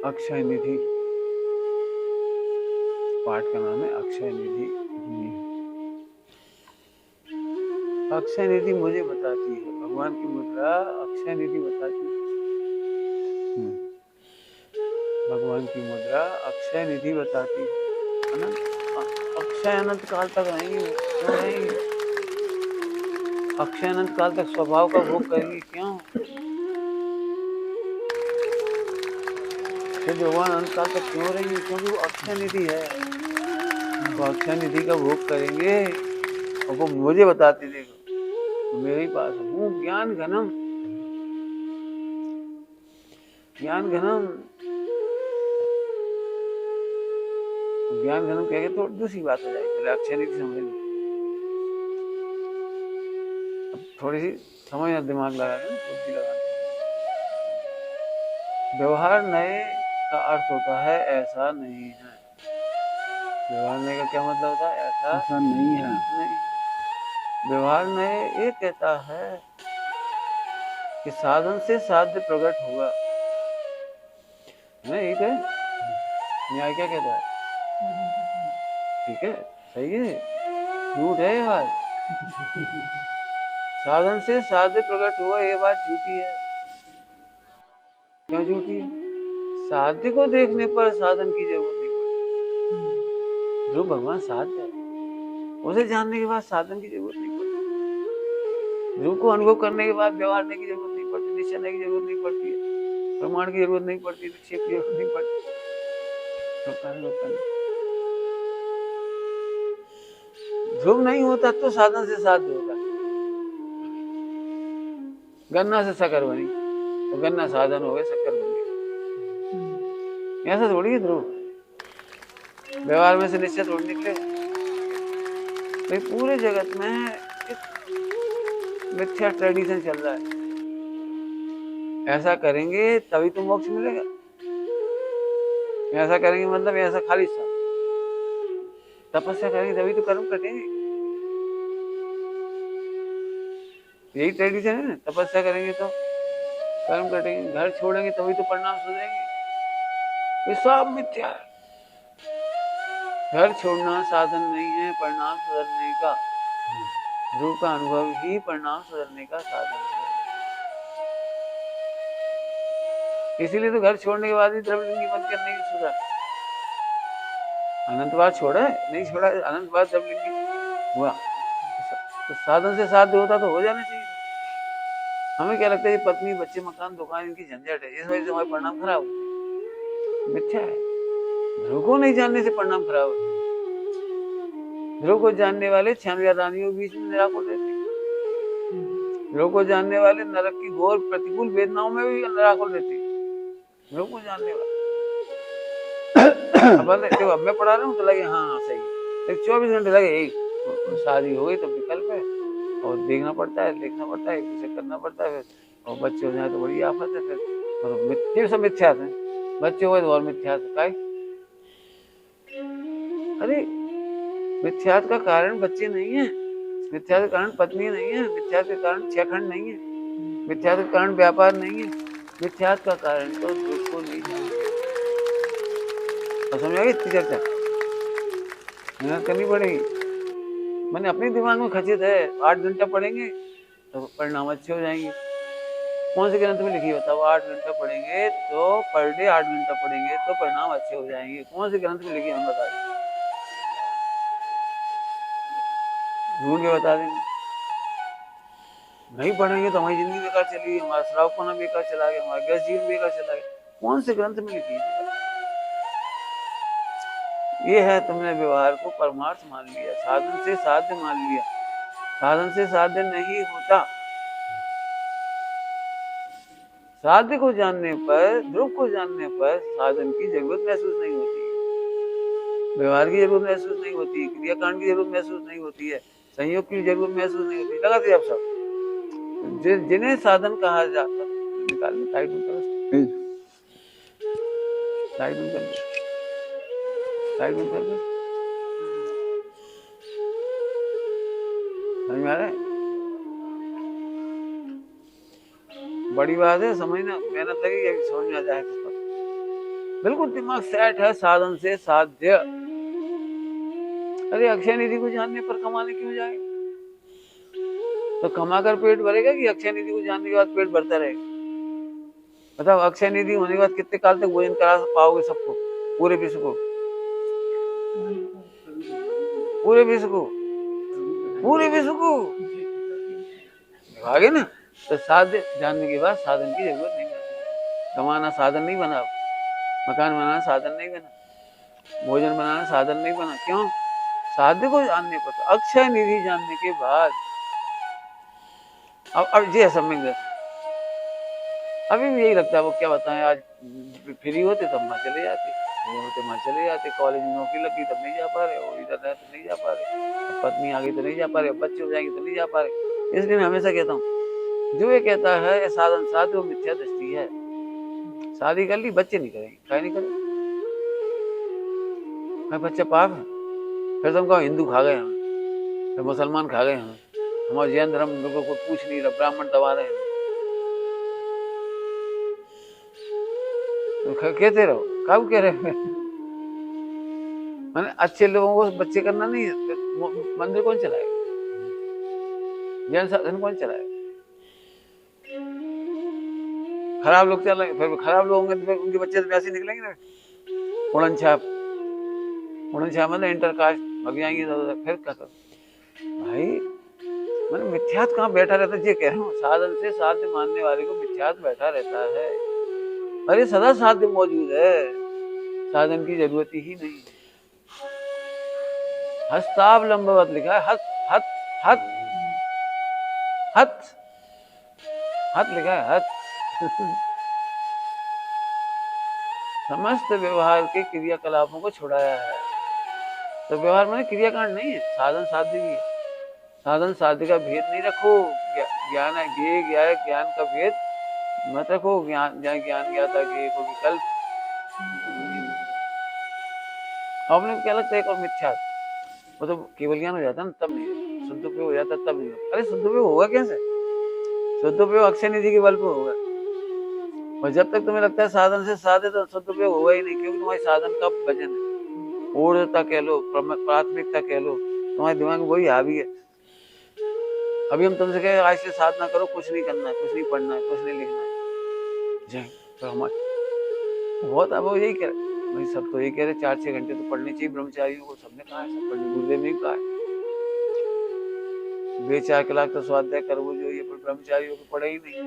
अक्षय निधि, पाठ का नाम है अक्षय निधि। अक्षय निधि मुझे बताती है, भगवान की मुद्रा अक्षय निधि बताती है। भगवान की मुद्रा अक्षय निधि बताती है। अनंत अक्षय अनंत काल तक रहेंगी, क्यों रहेंगी? अक्षय अनंत काल तक स्वभाव का भोग करेंगी, क्यों? फिर भगवान अनंत काल तक क्यों रहेंगे? क्योंकि वो अक्षय निधि है। तो अक्षय निधि का भोग करेंगे और वो मुझे बताती, देखो मेरे पास हूँ ज्ञान घनम, ज्ञान घनम। ज्ञान घनम कह के तो दूसरी बात हो जाएगी, पहले अक्षय निधि समझ लो। अब थोड़ी सी समझना, दिमाग लगा के ना, बुद्धि लगा के। व्यवहार नए का अर्थ होता है ऐसा नहीं है। व्यवहार नए का क्या मतलब होता है? ऐसा नहीं है। नहीं। व्यवहार नए ये कहता है कि साधन से साध्य प्रकट होगा, है ना? ठीक है। न्याय क्या कहता है? ठीक है, सही है, झूठ है ये बात। साधन से साध्य प्रकट हुआ, ये बात झूठी है। क्यों झूठी है? साध्य को देखने पर साधन की जरूरत नहीं पड़ती। जो भगवान साध्य है उसे जानने के बाद साधन की जरूरत नहीं पड़ती। रूप को अनुभव करने के बाद व्यवहार करने की जरूरत नहीं पड़ती, निश्चय करने की जरूरत नहीं पड़ती है, प्रमाण की जरूरत नहीं पड़ती, विक्षेप की जरूरत नहीं पड़ती। ध्रुव नहीं होता तो साधन से साध्य होता। गन्ना से शक्कर बनी तो गन्ना साधन हो गए, शक्कर बन गई। ऐसा थोड़ी है ध्रुव, व्यवहार में से निश्चय थोड़ी निकले। भाई पूरे जगत में मिथ्या ट्रेडिशन चल रहा है। ऐसा करेंगे तभी तो मोक्ष मिलेगा, ऐसा करेंगे मतलब ऐसा खाली सा। तपस्या करेंगे तभी तो कर्म कटेंगे, यही ट्रेडिशन है ना। तपस्या करेंगे तो कर्म कटेंगे, घर छोड़ेंगे तभी तो परिणाम सुधरेंगे। ये सब मिथ्या है। घर छोड़ना साधन नहीं है परिणाम सुधरने का। ध्रुव का अनुभव ही परिणाम सुधरने का साधन है। इसीलिए तो घर छोड़ने के बाद ही द्रव्यलिंगी बंद करने की सुधा। अनंत बार छोड़ा है, नहीं छोड़ा, अनंत बार द्रव्यलिंगी हुआ तो साधन से साध्य होता तो हो जाना चाहिए। हमें क्या लगता है, ये पत्नी बच्चे मकान दुकान इनकी झंझट है, इस वजह से हमारे परिणाम खराब होते हैं। मिथ्या है। ध्रुव को नहीं जानने से परिणाम खराब होते हैं। ध्रुव को जानने वाले 96 रानियों के बीच में निराकुल रहते। ध्रुव को जानने वाले नरक की घोर प्रतिकूल वेदनाओं में भी निराकुल रहते। ध्रुव को जानने वाले अब मैं पढ़ा रहा हूँ तो लगे हाँ सही, 24 घंटे लगे यही शादी हो गई तो विकल्प है, और देखना पड़ता है, लिखना पड़ता है, कुछ करना पड़ता है, फिर और बच्चे हो जाए तो बड़ी आफत है। फिर मतलब सब मिथ्यात है, बच्चे हो गए तो और मिथ्यात है। अरे मिथ्यात का कारण बच्चे नहीं है, मिथ्यात का कारण पत्नी नहीं है, मिथ्यात के कारण 6 खंड नहीं है, मिथ्यात के कारण व्यापार नहीं है, मिथ्यात का कारण तो दुख को नहीं जानते। तो समझ आ गई इतनी चर्चा? मेहनत करनी पड़ेगी। मैंने अपने दिमाग में खचित है, 8 घंटा पढ़ेंगे तो परिणाम अच्छे हो जाएंगे। कौन से ग्रंथ में लिखी बताओ? 8 घंटा पढ़ेंगे तो पर डे 8 घंटा पढ़ेंगे तो परिणाम अच्छे हो जाएंगे। कौन से ग्रंथ में लिखी हम बता दें, ढूंढ के बता देंगे। नहीं पढ़ेंगे तो हमारी जिंदगी बेकार चली, हमारा श्रावपना बेकार चला गया, हमारा गृह जीवन बेकार चला गया। कौन से ग्रंथ में लिखी है? ये है तुमने व्यवहार को परमार्थ मान लिया, साधन से साध्य मान लिया। साधन से साध्य नहीं होता। साध्य को जानने पर, ध्रुव को जानने पर साधन की जरूरत महसूस नहीं होती, व्यवहार की जरूरत महसूस नहीं होती, क्रियाकांड की जरूरत महसूस नहीं होती है, संयोग की जरूरत महसूस नहीं होती। लगाते आप सब जिन्हें साधन कहा जाता, निकाल टाइट कर समझ में आ रहा है? बड़ी बात है, समझना, मेहनत लगेगी, समझ में आ जाएगा। बिल्कुल दिमाग सेट है साधन से साध्य। अरे अक्षय निधि को जानने पर कमाने क्यों जाए? तो कमाकर पेट भरेगा कि अक्षय निधि को जानने के बाद पेट भरता रहेगा? बताओ, अक्षय निधि होने के बाद कितने काल तक भोजन करा पाओगे सबको, पूरे विश्व को? पूरे विश्व को, पूरे विश्व को आगे ना। तो साध्य जानने के बाद साधन की जरूरत नहीं है। कमाना साधन नहीं बना, मकान बनाना साधन नहीं बना, भोजन बनाना साधन नहीं बना। क्यों? साध्य को जानने पर। अक्षय निधि जानने के बाद अब ये समझ, अभी भी यही लगता है। वो क्या बताएं, आज फ्री होते तब वहां चले जाते, नहीं होते वहां चले जाते। कॉलेज में नौकरी लगी तब नहीं जा पा रहे, और इधर है तो नहीं जा पा रहे, पत्नी आ गई तो नहीं जा पा रहे, बच्चे हो जाएंगे तो नहीं जा पा रहे। इसलिए मैं हमेशा कहता हूँ, जो ये कहता है साधन साध्य, वो मिथ्या दृष्टि है। शादी कर ली, बच्चे नहीं करेंगे, क्या नहीं करेंगे? मैं बच्चे पाप है? फिर तुम कहो हिंदू खा गए हमें, फिर मुसलमान खा गए हमें, हमारा जैन धर्म को कोई पूछ नहीं रहा, ब्राह्मण दबा रहे हैं। कहते रहो, कब कह रहे हैं? मैंने अच्छे लोगों को बच्चे करना नहीं है, मंदिर कौन चलाएगा? जैन साधन कौन चलाएगा? खराब लोग चलाएंगे, फिर खराब लोग होंगे तो फिर उनके बच्चे तो वैसे निकलेंगे ना, उड़न छाप। उड़न छाप मतलब इंटर कास्ट भाग जाएंगे तो फिर क्या करो भाई? मैंने मिथ्यात कहाँ बैठा रहता है? ये कह रहा हूँ, साधन से साध्य मानने वाले को मिथ्यात बैठा रहता है। अरे सदा साध्य मौजूद है, साधन की जरूरत ही नहीं। हस्तावलंबवत लिखा है, हत हत हत हत हत लिखा है, हत। समस्त व्यवहार के क्रियाकलापों को छुड़ाया है। तो व्यवहार माने क्रियाकांड नहीं है, साधन साध्य भी है। साधन साध्य का भेद नहीं रखो। ज्ञान है ज्ञान का भेद मत रखो। ज्ञान जहाँ ज्ञान ज्ञाता के को विकल्प। आपने क्या लगता है? एक और मिथ्या, वो तो केवल ज्ञान हो जाता ना तब नहीं, शुद्ध उपयोग हो जाता तब नहीं। अरे शुद्ध उपयोग होगा कैसे? शुद्ध उपयोग अक्षय निधि के बल पर होगा। और जब तक तुम्हें लगता है साधन से साध्य, तो शुद्ध उपयोग होगा ही नहीं, क्योंकि तुम्हारी साधन का वजन है, ऊर्धता कह लो, प्राथमिकता कह लो, तुम्हारे दिमाग में वही हावी है। अभी हम तुमसे कहे आज से साधना करो, कुछ नहीं करना है, कुछ नहीं पढ़ना है, कुछ नहीं लिखना है, तो हमारे बहुत अब वो यही कह रहे भाई, सब तो यही कह रहे 4-6 घंटे तो पढ़ने चाहिए ब्रह्मचारियों को। सबने कहा है, सब पढ़ने, गुरुदेव ने कहा है 2-4 कलाक तो स्वाध्याय करवो जो, ये पर ब्रह्मचारियों को पढ़े ही नहीं।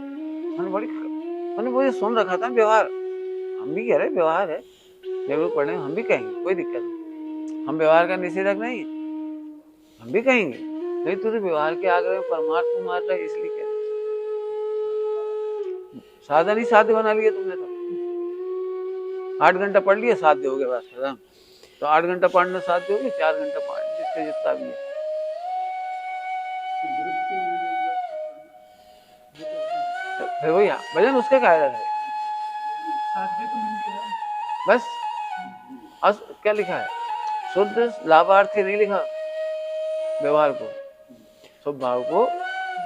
मैंने वो सुन रखा था। व्यवहार हम भी कह रहे व्यवहार है, जरूर पढ़े, हम भी कहेंगे, कोई दिक्कत नहीं। हम व्यवहार का निषेधक नहीं, हम भी कहेंगे, नहीं तुझे व्यवहार के आग्रह में परमार्थ को मार रहा है, इसलिए कह रहे। साधन ही साध्य बना लिया तुमने तो। 8 घंटा पढ़ लिया, साध्य हो गया बस खत्म। तो 8 घंटा पढ़ना साध्य हो गया, 4 घंटा पढ़ जिसका जितना भी है। फिर वही भजन उसका कायदा है बस। क्या लिखा है? शुद्ध लाभार्थी नहीं लिखा, व्यवहार को, शुभ भाव को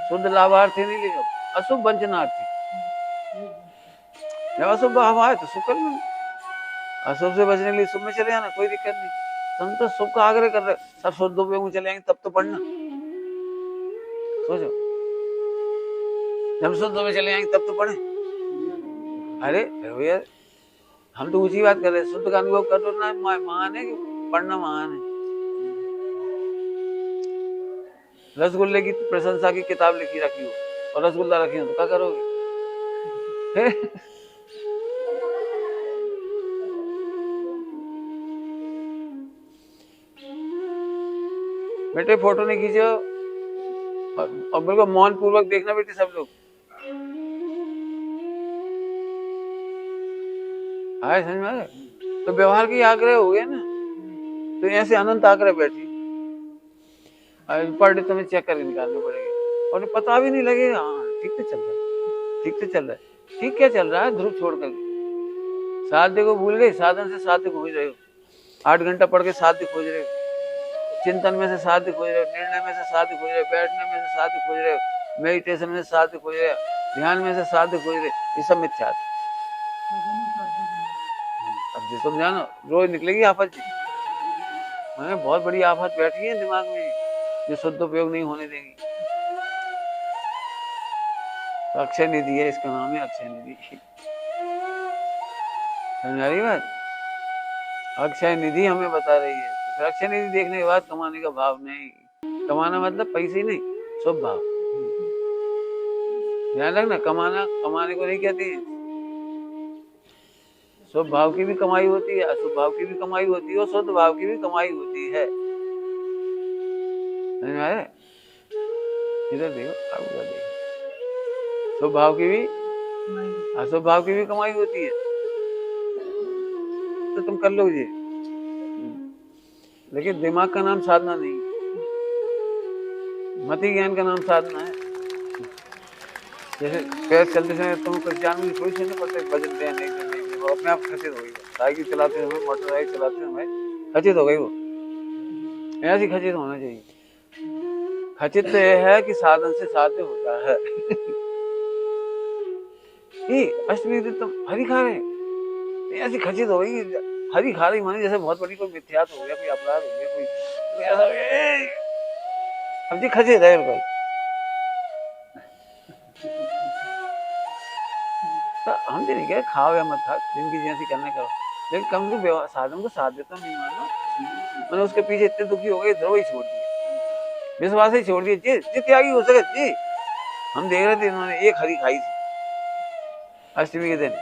शुद्ध लाभार्थी नहीं लिखा, अशुभ वंचनार्थी। जब अशुभ भाव आए तो शुभ कर लो, अशुभ से बचने के लिए शुभ में चले आना, कोई दिक्कत नहीं। तुम तो शुभ का आग्रह कर रहे, सब शुद्ध उपयोग में चले आएंगे तब तो पढ़ना। सोचो, जब शुद्ध में चले आएंगे तब तो पढ़े। अरे भैया, हम तो ऊंची बात कर रहे हैं, शुद्ध का अनुभव कर लो ना, महान है कि पढ़ना महान है। रसगुल्ले की प्रशंसा की किताब लिखी रखी हो और रसगुल्ला रखी हो तो क्या करोगे? बेटे फोटो नहीं खींचो और बिल्कुल मौन पूर्वक देखना बेटे सब लोग। आए समझ में? तो व्यवहार की आग्रह हो गया ना, तो ऐसे अनंत आग्रह बैठी पर डे तुम्हें चेक करके निकालनी पड़ेगी और पता भी नहीं लगेगा। हाँ ठीक तो चल रहा है, ठीक तो चल रहा है। ठीक क्या चल रहा है? ध्रुव छोड़ कर साध्य को भूल गए, साधन से साध्य खोज रहे हो। 8 घंटा पढ़ के साध्य खोज रहे हो, चिंतन में से साध्य खोज रहे हो, निर्णय में से साध्य खोज रहे हो, बैठने में से साध्य खोज रहे हो, मेडिटेशन में से साध्य खोज रहे हो, ध्यान में से साध्य खोज रहे हो। ये सब मिथ्या। जी तुम जानो रोज निकलेगी आफत जी। मैंने बहुत बड़ी आफत बैठी है दिमाग में जो शुद्ध उपयोग नहीं होने देंगी। तो अक्षय निधि है, इसका नाम है अक्षय निधि। समझ आ रही बात? अक्षय निधि हमें बता रही है। तो फिर अक्षय निधि देखने के बाद कमाने का भाव नहीं, कमाना मतलब पैसे ही नहीं, शुभ भाव। ध्यान रखना, कमाना कमाने को नहीं कहते हैं। शुभ भाव की भी कमाई होती है, अशुभ भाव की भी कमाई होती है, और शुद्ध भाव की भी कमाई होती है। समझ में आया? इधर देखो, अब उधर देखो। शुभ भाव की भी अशुभ भाव की भी कमाई होती है, तो तुम कर लो जी। लेकिन दिमाग का नाम साधना नहीं, मति ज्ञान का नाम साधना है। जैसे पैर चलते समय तुम कुछ जानने की कोशिश नहीं करते, बजट दें नहीं दें नहीं, वो अपने आप खचित हो गई। साइकिल चलाते समय, मोटरसाइकिल चलाते समय खचित हो गई वो। ऐसी खचित होना चाहिए। खचित तो यह है कि साधन से साध्य होता है। अष्टमी दिन तुम हरी खा रहे, ऐसी खचित हो गई। हरी खा रही माने जैसे बहुत बड़ी कोई मिथ्यात हो गया, कोई अपराध हो गया, कोई ऐसा। अब जी खचित है बिल्कुल। तो हम तो नहीं कह खाओ या मत खाओ, जिनकी जैसी करने करो, लेकिन कम से कम साधन को साथ देता नहीं मानो। मैंने उसके पीछे इतने दुखी हो गए, ध्रुव ही छोड़ दिया, विश्वास ही छोड़ दिया। जी त्यागी हो सके जी। हम देख रहे थे इन्होंने एक हरी खाई थी अष्टमी के दिन।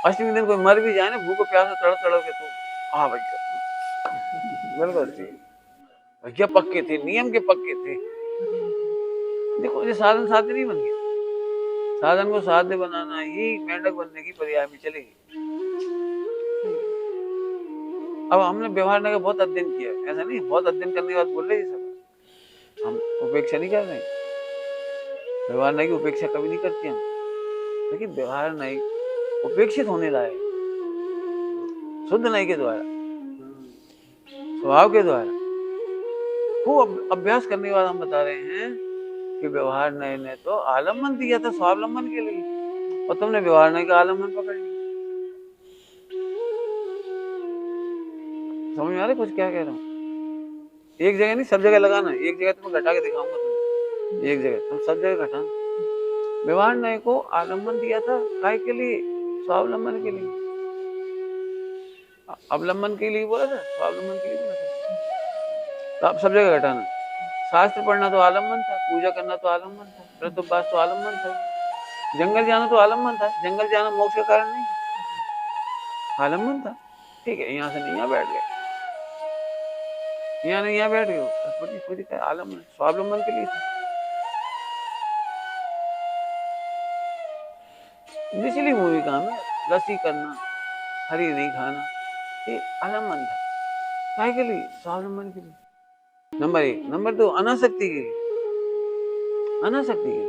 अष्टमी के दिन कोई मर भी जाए ना भूख प्यास तड़प तड़प के, तो हाँ भैया बिल्कुल ठीक, भैया पक्के थे, नियम के पक्के थे। देखो ये साधन साध्य नहीं बन गया। साधन को साध्य बनाना ही मेंढक बनने की पर्याय में चलेगी। अब हमने व्यवहार का बहुत अध्ययन किया, ऐसा नहीं बहुत अध्ययन करने के बाद बोल रहे सब हम उपेक्षा नहीं कर रहे। व्यवहार नहीं की उपेक्षा कभी नहीं करती हम, लेकिन व्यवहार नहीं उपेक्षित होने लायक, शुद्ध नहीं के द्वारा, स्वभाव के द्वारा खूब अभ्यास करने के बाद हम बता रहे हैं कि व्यवहार नहीं ने तो आलम्बन दिया था स्वावलंबन के लिए, और तुमने व्यवहार नहीं का आलम्बन पकड़ लिया। समझ में आ रहा है कुछ क्या कह रहा हूँ? एक जगह नहीं, सब जगह लगाना। एक जगह तुम्हें घटा के दिखाऊंगा तुम्हें, एक जगह तुम सब जगह घटाना। व्यवहार नहीं को आलम्बन दिया था काय के लिए? स्वावलंबन के लिए। अवलंबन के लिए बोला था, स्वावलंबन के लिए बोला था। तो आप सब जगह घटाना। शास्त्र पढ़ना तो आलम्बन था, पूजा करना तो आलम्बन था, व्रतोपवास तो आलम्बन था, जंगल जाना तो आलम्बन था। जंगल जाना मोक्ष का कारण नहीं, आलम्बन था। ठीक है, यहाँ से नहीं यहाँ बैठ गए, यहाँ नहीं यहाँ बैठ गए, आलम्बन स्वावलंबन के लिए था। निचली भूमिका में लस्सी करना, हरी नहीं खाना, ये आलम्बन था। काय के लिए? स्वावलंबन के लिए। नंबर 1। नंबर 2 अनासक्ति के लिए। अनासक्ति के लिए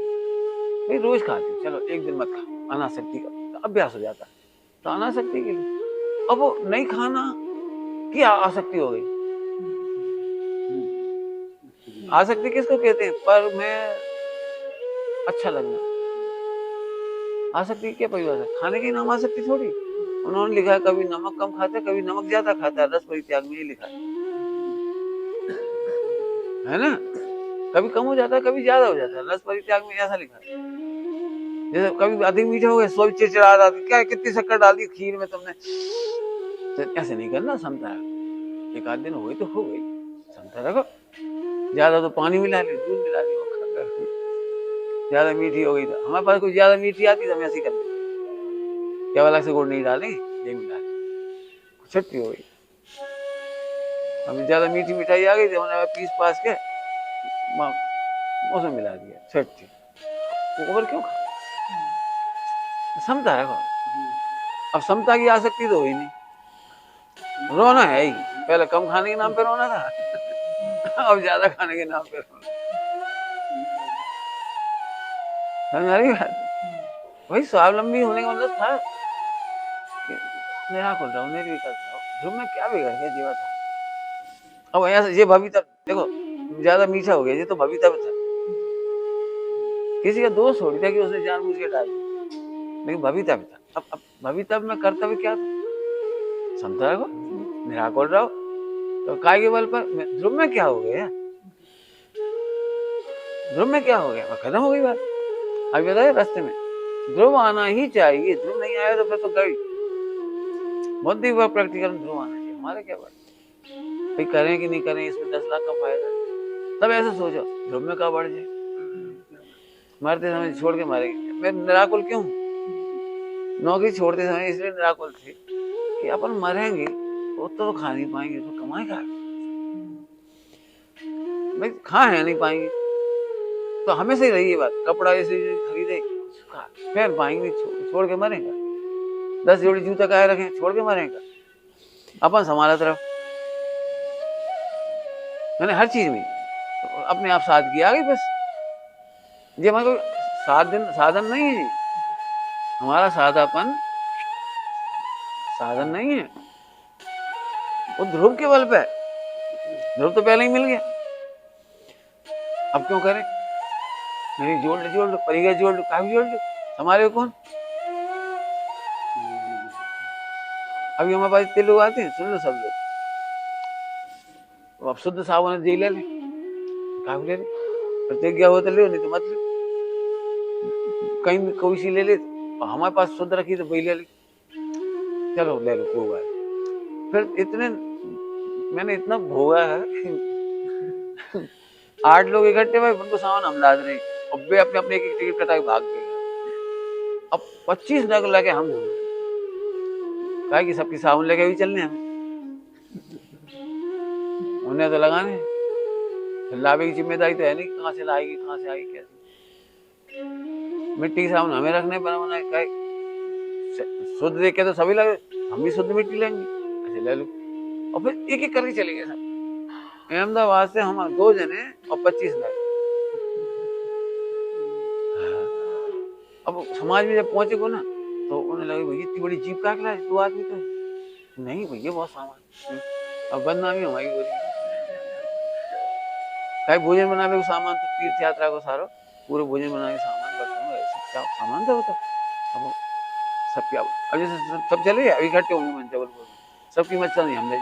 भाई रोज खाते, चलो एक दिन मत खाओ, अनासक्ति का तो अभ्यास हो जाता है, तो अनासक्ति के लिए। अब वो नहीं खाना की आसक्ति हो गई। आसक्ति किसको कहते हैं? पर मैं अच्छा लगना। आसक्ति क्या परिभाषा? खाने की नाम आसक्ति थोड़ी। उन्होंने लिखा है कभी नमक कम खाता है, कभी नमक ज्यादा खाता है, रस परित्याग में ही लिखा है ना? कभी कम हो जाता है, कभी ज्यादा हो जाता है, रस परित्याग में ऐसा लिखा है। जैसे कभी अधिक मीठा हो गया, सो चिड़चिड़ा रहा, क्या कितनी शक्कर डाल दी खीर में तुमने, तो ऐसे नहीं करना। समता एक आध दिन हो गई तो हो गई, समता रखो। ज्यादा तो पानी मिला ली, दूध मिला ली, ज्यादा मीठी हो गई तो हमारे पास कुछ ज्यादा मीठी आती तो हम ऐसी कर लेते, क्या अलग से गुड़ नहीं डालें, ये मिला छुट्टी हो गई। हमें ज्यादा मीठी मिठाई आ गई तो हमने पीस पास के मौसम मिला दिया, छुट्टी। और क्यों खा? समता रखो। अब समता की आसक्ति तो हुई नहीं, रोना है ही। पहले कम खाने के नाम पे रोना था, अब ज्यादा खाने के नाम पे रोना। समझ आ रही बात? वही स्वावलंबी होने का मतलब था कि निराकुल रहो, निर्विकल्प रहो, ध्रुव में क्या बिगड़ गया जीवा था। अब यहाँ ये भविता देखो, ज्यादा मीठा हो गया, ये तो भविता था। किसी का दोष थोड़ी था कि उसने जानबूझ के डाल दिया, लेकिन भविता भी था। अब भविता में कर्तव्य क्या था? समता रखो, निराकुल रहो। तो काय के बल पर ध्रुव में क्या हो गया, ध्रुव में क्या हो गया, खत्म हो गई बात। अभी बताए रास्ते में ध्रुव आना ही चाहिए, ध्रुव नहीं आया तो फिर तो गई। बहुत ही प्रैक्टिकल ध्रुव आना चाहिए। हमारे क्या बात भाई, करें कि नहीं करें, इसमें 10 लाख का फायदा। तब ऐसे सोचो ध्रुव में का बढ़ जाए, मरते समय छोड़ के मारेंगे। मैं निराकुल क्यों, नौकरी छोड़ते समय इसलिए निराकुल थे कि अपन मरेंगे वो तो खा नहीं पाएंगे, तो कमाए खा भाई, खा है नहीं पाएंगे तो हमें से रही ये बात। कपड़ा ऐसे खरीदे पहन पाएंगे, छोड़ के मरेंगे। 10 जोड़ी जूता काहे रखें, छोड़ के मरेंगे। अपन संभालत रहो, मैंने हर चीज में अपने आप सादगी आ गई। बस ये हमारा कोई साधन नहीं है, हमारा सादापन साधन नहीं है, वो ध्रुव के बल पे। ध्रुव तो पहले ही मिल गया, अब क्यों करें। मेरी जोड़ लो परिगा जोड़ लो, काफी जोड़ लो, हमारे कौन। अभी हमारे पास इतने लोग आते हैं, सुन लो सब लोग, अब शुद्ध साबुन जी ले, काफी ले, प्रतिज्ञा हो तो ले, नहीं तो मत ले। कहीं कोई सी ले ले, हमारे पास शुद्ध रखी तो वही ले ली, चलो ले लो कोई बात। फिर इतने मैंने इतना भोगा है 8 लोग इकट्ठे भाई, उनको सामान हम लाद रहे, अब वे अपने अपने एक टिकट कटा के भाग गए। अब 25 नग लगे हम कहा कि सबकी साबुन लेके भी चलने हमें, उन्हें तो लगाने, लावे की जिम्मेदारी तो है नहीं, कहाँ से लाएगी कहाँ से आएगी कैसे। मिट्टी की साबुन हमें रखने पर मना है, शुद्ध देख के तो सभी लगे, हम भी शुद्ध मिट्टी लेंगे, ऐसे ले लो। और फिर एक एक करके चले गए सब। अहमदाबाद से हम 2 जने और 25 लाख। अब समाज में जब पहुंचे को ना, तो उन्हें लगे भैया इतनी बड़ी जीप का लाए 2 आदमी तो नहीं भैया, बहुत सामान। अब बदनामी हमारी हो रही, कहीं भोजन बनाने को सामान तो तीर्थ यात्रा को सारो पूरे भोजन बनाने के सामान सामान था वो तो। अब सब क्या, अब जैसे सब चले अभी इकट्ठे होंगे जबलपुर में, सबकी मच्छरदानी हम ले,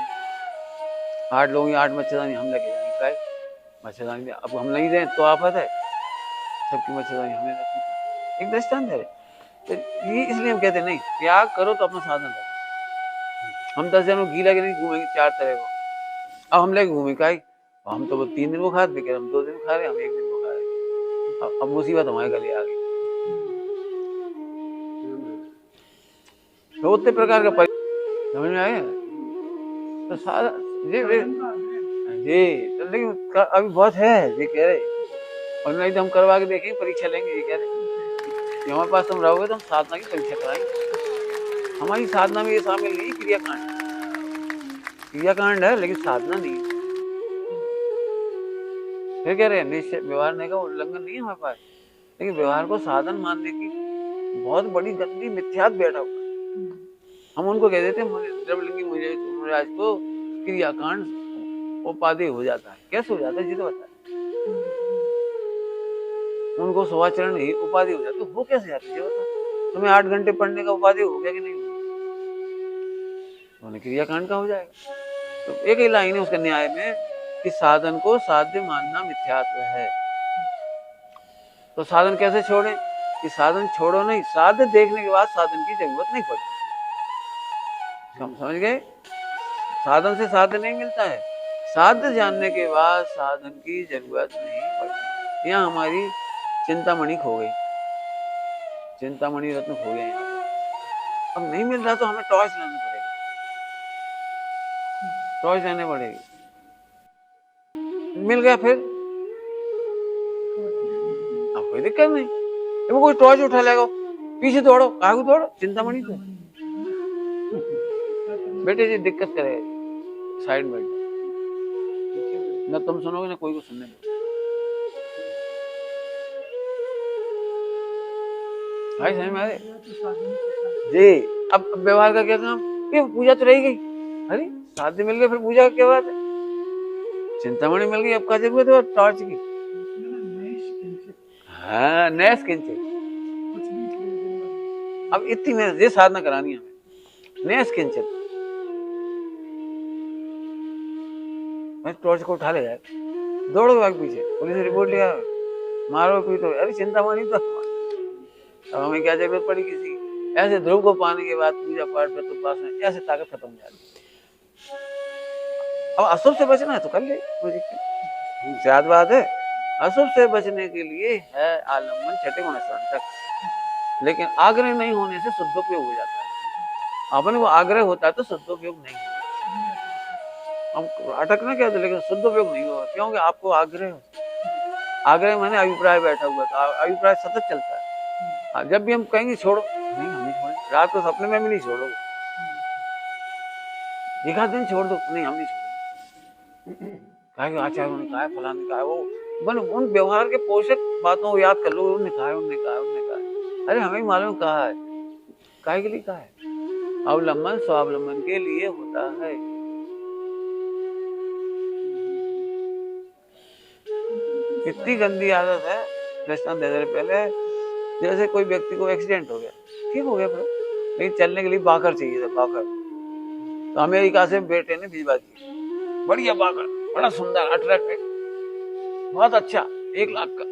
8 लोग 8 मच्छरदानी हम लेके जाएंगे। काय मच्छरदानी अब हम नहीं दें तो आफत है, सबकी मच्छरदानी हमें रखनी, एक दृष्टांत है। तो ये इसलिए हम कहते नहीं, त्याग करो तो अपना साधन रखो। हम 10 जनों गीला के नहीं घूमेंगे 4 तरह को, अब हम लेके घूमे काय, हम तो 3 दिन वो खाते थे, हम 2 दिन खा रहे, हम 1 दिन वो खा रहे। अब मुसीबत हमारे गले आ गई। तो उतने प्रकार का समझ में आया। तो सारा जी तो लेकिन अभी बहुत है ये कह रहे, और नहीं तो हम करवा के देखेंगे, परीक्षा लेंगे ये कह रहे। हमारे पास तुम रहोगे तो हम साधना की परीक्षा कराएंगे। हमारी साधना में ये शामिल नहीं क्रियाकांड, क्रियाकांड है लेकिन साधना नहीं है। फिर कह रहे हैं निश्चय व्यवहार नहीं का उल्लंघन नहीं है हमारे पास, लेकिन व्यवहार को साधन मानने की बहुत बड़ी गंदी मिथ्यात बैठा हुआ। हम उनको कह देते हैं द्रवलिंगी महाराज को क्रियाकांड उपाधि हो जाता है। कैसे हो जाता है जी तो बता, उनको स्वाचरण ही उपाधि हो जाती है, वो कैसे जाती है बता। तुम्हें 8 घंटे पढ़ने का उपाधि हो गया कि नहीं हो, उन्हें क्रियाकांड का हो जाएगा। तो एक ही लाइन है उसके न्याय में कि साधन को साध्य मानना मिथ्यात्व है। तो साधन कैसे छोड़े, कि साधन छोड़ो नहीं, साध्य देखने के बाद साधन की जरूरत नहीं पड़ती। समझ गए, साधन से साध्य नहीं मिलता है, साध्य जानने के बाद साधन की जरूरत नहीं पड़ती। यहाँ हमारी चिंतामणि खो गई, चिंतामणि रत्न खो गए। अब नहीं मिल रहा तो हमें टॉर्च लाना पड़ेगा, टॉर्च लाने पड़ेगी। मिल गया फिर अब कोई दिक्कत नहीं, वो कोई टॉर्च उठा लेगा, पीछे दौड़ो, कागू दौड़ो चिंतामणि को। बेटे जी दिक्कत करे, साइड में न तुम सुनोगे ना कोई को सुनने दो। भाई समझ में आ रहे जी। अब व्यवहार का क्या काम, ये पूजा तो रह गई, अरे साध्य मिल गए फिर पूजा का क्या बात है। चिंतामणि मिल गई, अब क्या जरूरत है टॉर्च की। हाँ नैस किंचित, अब इतनी मेहनत ये साधना करानी है हमें, नैस किंचित। मैं टॉर्च को उठा ले जाए, दौड़ो भाग पीछे, पुलिस रिपोर्ट लिया, मारो पीटो, अरे चिंतामणि तो अब हमें क्या जरूरत पड़ी किसी की। ऐसे ध्रुव को पाने के बाद पूजा पाठ पर तो पास में ऐसे ताकत खत्म हो जाती। अब अशुभ से बचना है तो कर ले, कोई दिक्कत नहीं। याद बात है, अशुभ से बचने के लिए है आलम्बन छठे गुण तक, लेकिन आग्रह नहीं होने से शुद्धोपयोग हो जाता है। अपन को आग्रह होता है तो शुद्धोपयोग नहीं होगा। हम अटकना क्या था, लेकिन शुद्धोपयोग नहीं होगा, क्योंकि आपको आग्रह मैंने अभिप्राय बैठा हुआ था, अभिप्राय सतत चलता है। जब भी हम कहेंगे छोड़ो, नहीं हम नहीं छोड़ेंगे, रात को सपने में भी नहीं छोड़ोगे, एक आध दिन छोड़ दो, नहीं हम नहीं छोड़ेंगे। कहा आचार्यों ने कहा है, फलाने कहा है, वो मन उन व्यवहार के पोषक बातों को याद कर लो, उन्होंने कहा है, उन्होंने कहा है, उन्होंने कहा है। अरे हमें मालूम कहा है, काहे के लिए कहा है? अवलंबन स्वावलंबन के लिए होता है। इतनी गंदी आदत है, दृष्टांत दे रहे पहले, जैसे कोई व्यक्ति को एक्सीडेंट हो गया, ठीक हो गया, लेकिन चलने के लिए बाकर चाहिए था, बाकर। तो अमेरिका से बेटे ने भिजवा दिया, बढ़िया बाकर, बड़ा सुंदर, अट्रैक्टिव, बहुत अच्छा, 1 लाख का।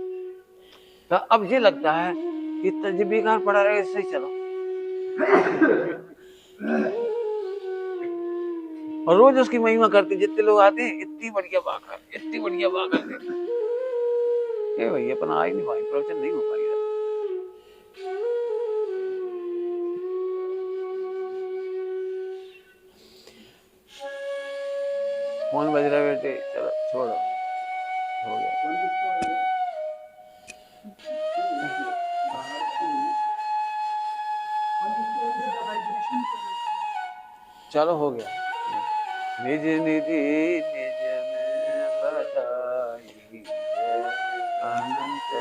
तो अब ये लगता है कि जब बेकार पड़ा रहे, इससे चलो, और रोज उसकी महिमा करते, जितने लोग आते हैं, इतनी बढ़िया बाकर, इतनी बढ़िया बाकर। ये भाई अपना आ ही नहीं भाई, प्रवचन नहीं हो पाएगा। फोन बज रहा है बेटे, चलो छोड़ो, हो गया। चलो हो गया। निज निधि निज में बधाई है, अनंत